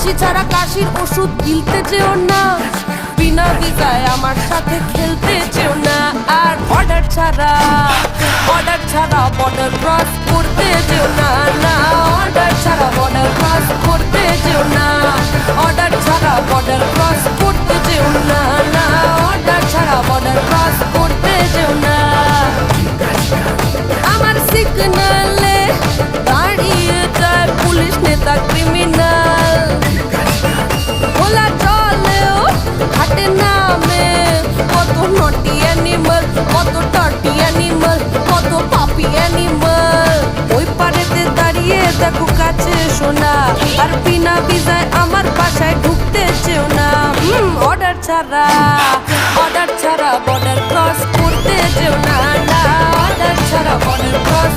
কাশি ছাড়া কাশির ওষুধ গিলতে যেও না, বিনা ভিসায় আমার সাথে খেলতে যেও না। আর অর্ডার ছাড়া বর্ডার ক্রস করতে যেও না, না অর্ডার ছাড়া বর্ডার ক্রস করতে যেও না, অর্ডার ছাড়া বর্ডার ক্রস করতে যেও না, না অর্ডার ছাড়া বর্ডার ক্রস করতে যেও না। আমার সিগনালে দাঁড়িয়ে যায় পুলিশ নেতা ক্রিমিনাল, খোলা জলেও হাটে নামে কত নটি অ্যানিমাল, কত টার্টি অ্যানিমাল, কত পাপি অ্যানিমাল। ওই পারেতে দাঁড়িয়ে দেখো কাছে শোনা, আর বিনা ভিসায় আমার বাসায় ঢুকতে চেও না। অর্ডার ছাড়া বর্ডার ক্রস করতে যেও না, না অর্ডার ছাড়া বর্ডার ক্রস